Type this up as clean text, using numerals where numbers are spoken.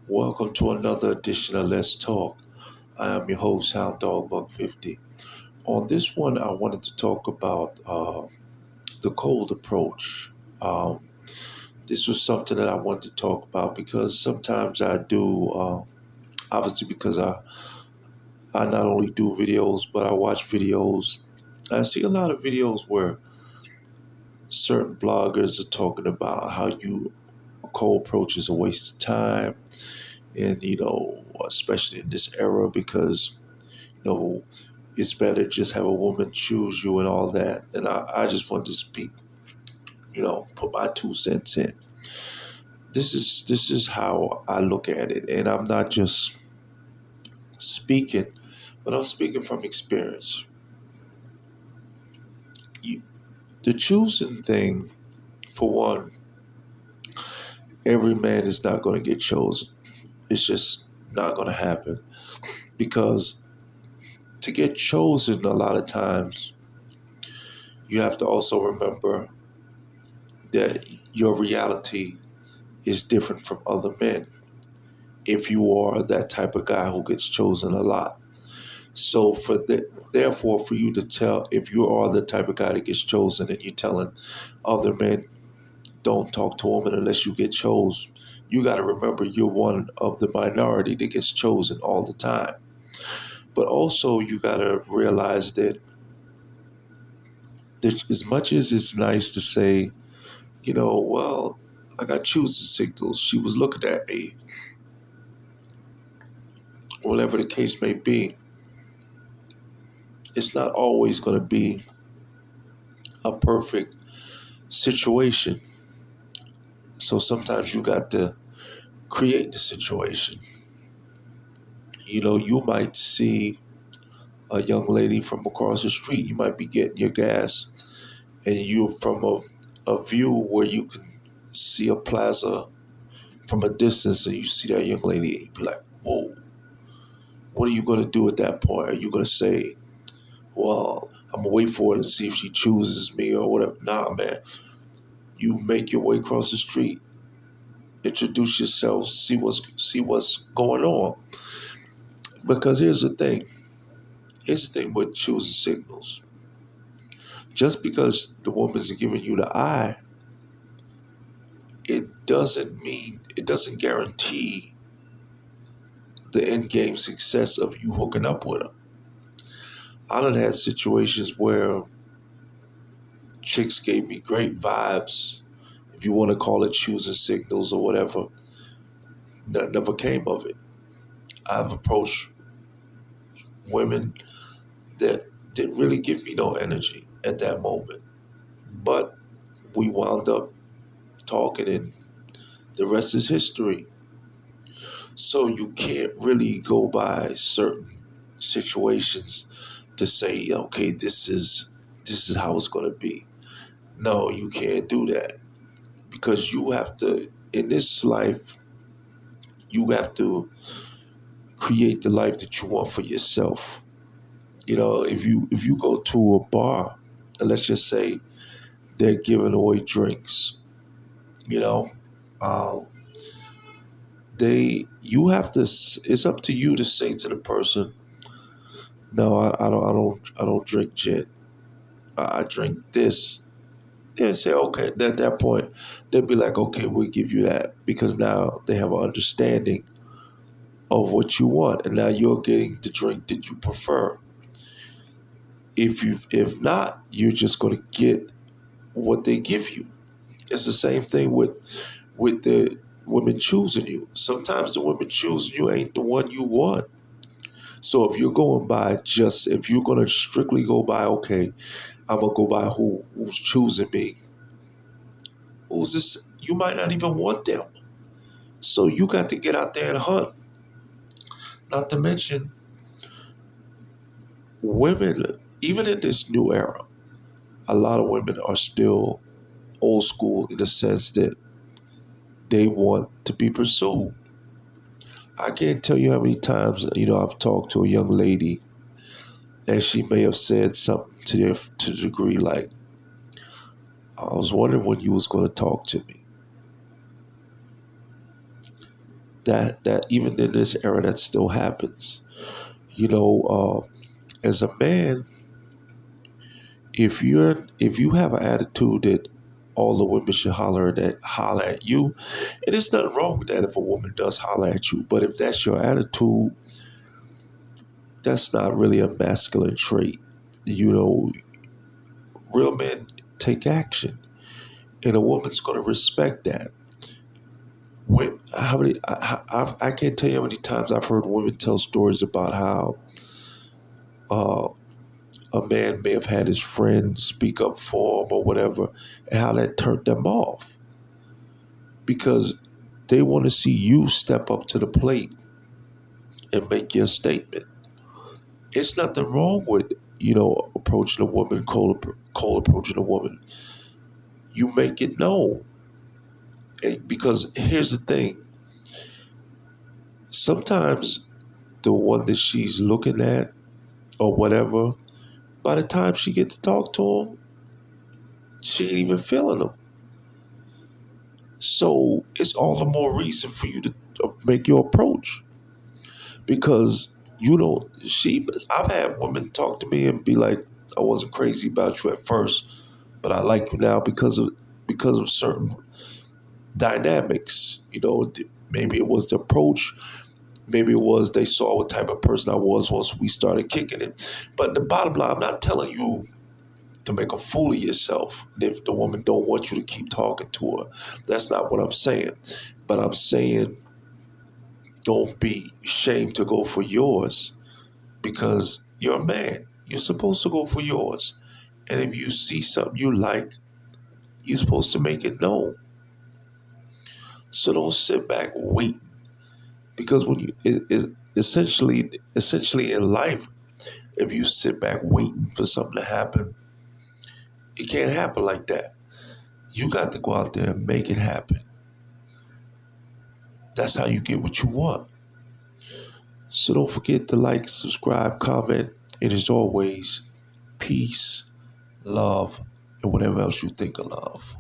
Welcome to another edition of Let's Talk. I am your host, Hound Dog Buck 50. On this one, I wanted to talk about the cold approach. Um, this was something that I wanted to talk about because sometimes I do, obviously, because I not only do videos, but I watch videos. I see a lot of videos where certain bloggers are talking about how a cold approach is a waste of time. And, especially in this era, because know, it's better just have a woman choose you and all that. And I just want to speak, put my 2 cents in. This is how I look at it. And I'm not just speaking, but I'm speaking from experience. You, the choosing thing, for one, every man is not going to get chosen. It's just not going to happen. Because to get chosen, a lot of times, you have to also remember that your reality is different from other men if you are that type of guy who gets chosen a lot. So therefore, for you to tell if you are the type of guy that gets chosen and you're telling other men don't talk to women unless you get chosen, you got to remember you're one of the minority that gets chosen all the time. But also you got to realize that as much as it's nice to say, well, I got choosing signals. She was looking at me, whatever the case may be. It's not always going to be a perfect situation. So sometimes you got to create the situation. You might see a young lady from across the street. You might be getting your gas, and you're from a view where you can see a plaza from a distance, and you see that young lady, and you be like, whoa, what are you going to do at that point? Are you going to say, well, I'm going to wait for her to see if she chooses me or whatever? Nah, man. You make your way across the street, introduce yourself, see what's going on. Because here's the thing with choosing signals. Just because the woman's giving you the eye, it doesn't guarantee the end game success of you hooking up with her. I done had situations where chicks gave me great vibes, if you want to call it choosing signals or whatever. That never came of it. I've approached women that didn't really give me no energy at that moment. But we wound up talking, and the rest is history. So you can't really go by certain situations to say, okay, this is how it's going to be. No, you can't do that, because you have to, in this life, you have to create the life that you want for yourself. If you go to a bar, and let's just say they're giving away drinks, you know, uh, you have to. It's up to you to say to the person, no, I don't drink gin. I drink this. And say, okay, at that point, they'll be like, okay, we'll give you that, because now they have an understanding of what you want, and now you're getting the drink that you prefer. If not, you're just going to get what they give you. It's the same thing with the women choosing you. Sometimes the women choosing you ain't the one you want. So if you're going to strictly go by, okay, I'm going to go by who's choosing me. Who's this? You might not even want them. So you got to get out there and hunt. Not to mention, women, even in this new era, a lot of women are still old school in the sense that they want to be pursued. I can't tell you how many times, I've talked to a young lady, and she may have said something to the degree like, I was wondering when you was going to talk to me. that even in this era that still happens. You know, as a man, if you have an attitude that all the women should holler at you, and there's nothing wrong with that if a woman does holler at you. But if that's your attitude, that's not really a masculine trait. You know, real men take action, and a woman's going to respect that. How many? I can't tell you how many times I've heard women tell stories about how uh, a man may have had his friend speak up for him or whatever, and how that turned them off because they want to see you step up to the plate and make your statement. It's nothing wrong with approaching a woman, cold approaching a woman. You make it known. Because here's the thing. Sometimes the one that she's looking at or whatever, by the time she get to talk to him, she ain't even feeling him. So it's all the more reason for you to make your approach. Because I've had women talk to me and be like, I wasn't crazy about you at first, but I like you now because of certain dynamics. Maybe it was the approach. Maybe it was they saw what type of person I was once we started kicking it. But the bottom line, I'm not telling you to make a fool of yourself if the woman don't want you to keep talking to her. That's not what I'm saying. But I'm saying don't be ashamed to go for yours because you're a man. You're supposed to go for yours. And if you see something you like, you're supposed to make it known. So don't sit back waiting. Because when essentially in life, if you sit back waiting for something to happen, it can't happen like that. You got to go out there and make it happen. That's how you get what you want. So don't forget to like, subscribe, comment, and as always, peace, love, and whatever else you think of love.